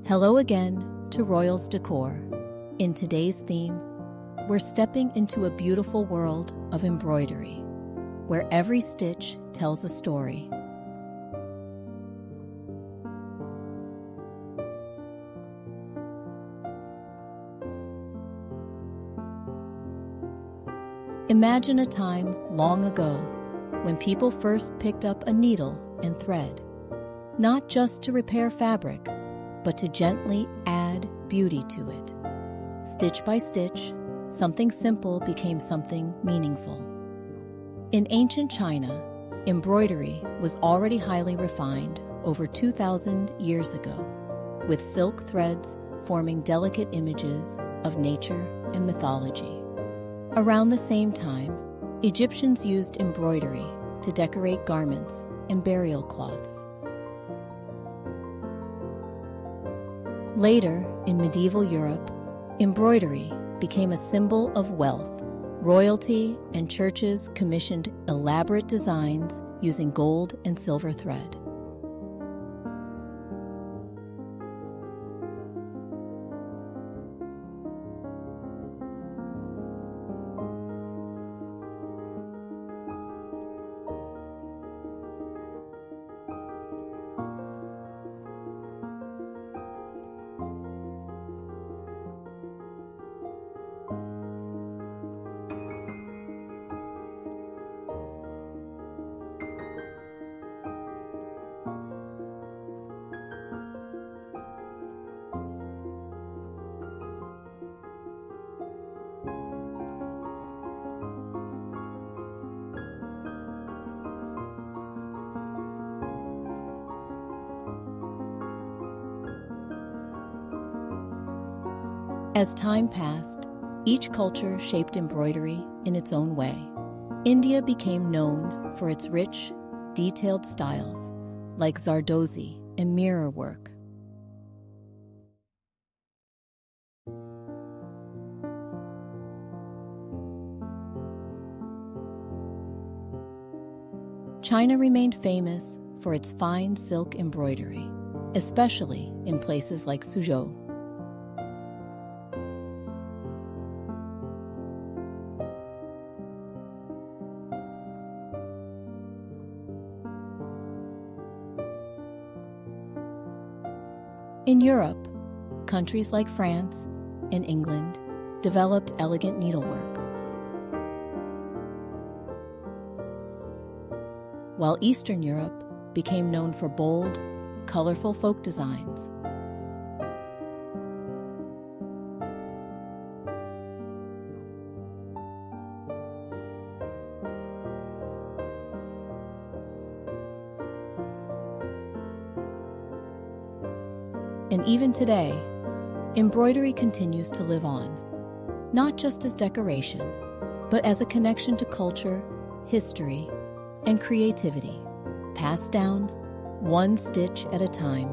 Hello again to Royals Decor. In today's theme, we're stepping into a beautiful world of embroidery, where every stitch tells a story. Imagine a time long ago when people first picked up a needle and thread, not just to repair fabric, but to gently add beauty to it. Stitch by stitch, something simple became something meaningful. In ancient China, embroidery was already highly refined over 2,000 years ago, with silk threads forming delicate images of nature and mythology. Around the same time, Egyptians used embroidery to decorate garments and burial cloths. Later, in medieval Europe, embroidery became a symbol of wealth. Royalty and churches commissioned elaborate designs using gold and silver thread. As time passed, each culture shaped embroidery in its own way. India became known for its rich, detailed styles, like Zardozi and mirror work. China remained famous for its fine silk embroidery, especially in places like Suzhou. In Europe, countries like France and England developed elegant needlework, while Eastern Europe became known for bold, colorful folk designs. And even today, embroidery continues to live on, not just as decoration, but as a connection to culture, history, and creativity, passed down one stitch at a time.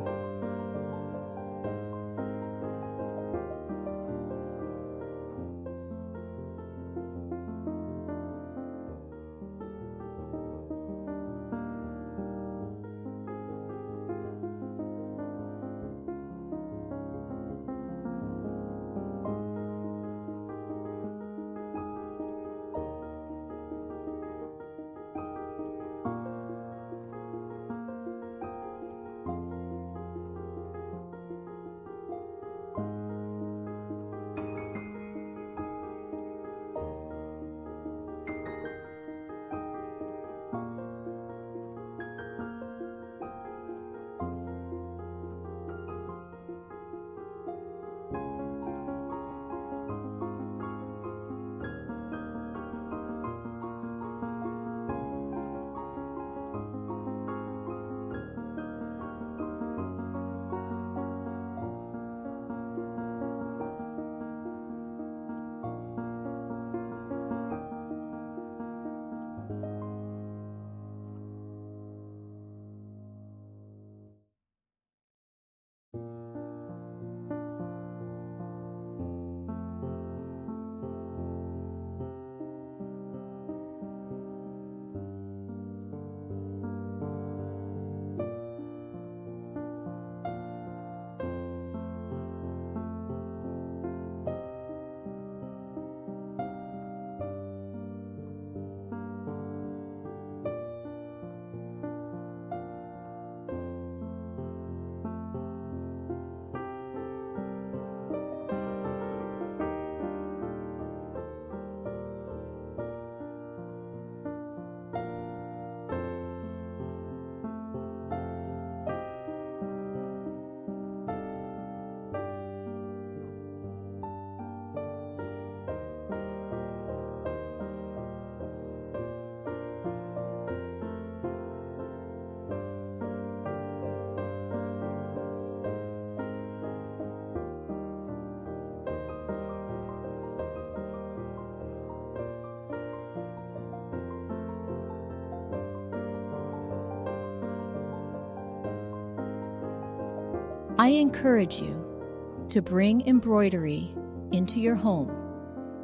I encourage you to bring embroidery into your home,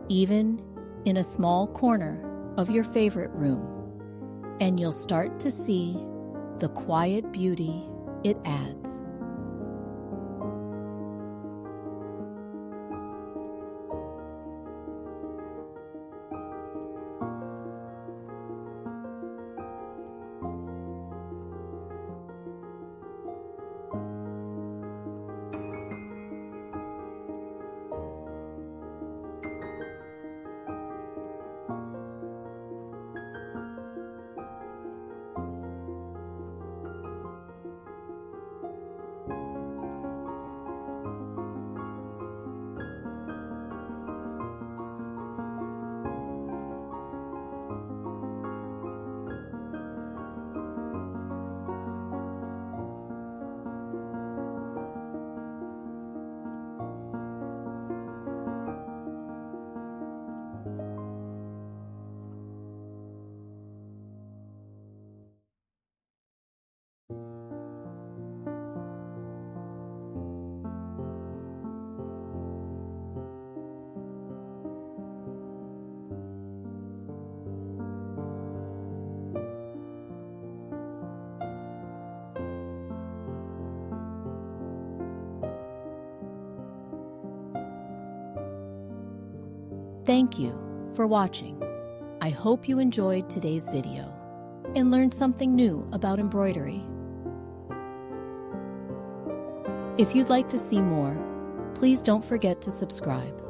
even in a small corner of your favorite room, and you'll start to see the quiet beauty it adds. Thank you for watching. I hope you enjoyed today's video and learned something new about embroidery. If you'd like to see more, please don't forget to subscribe.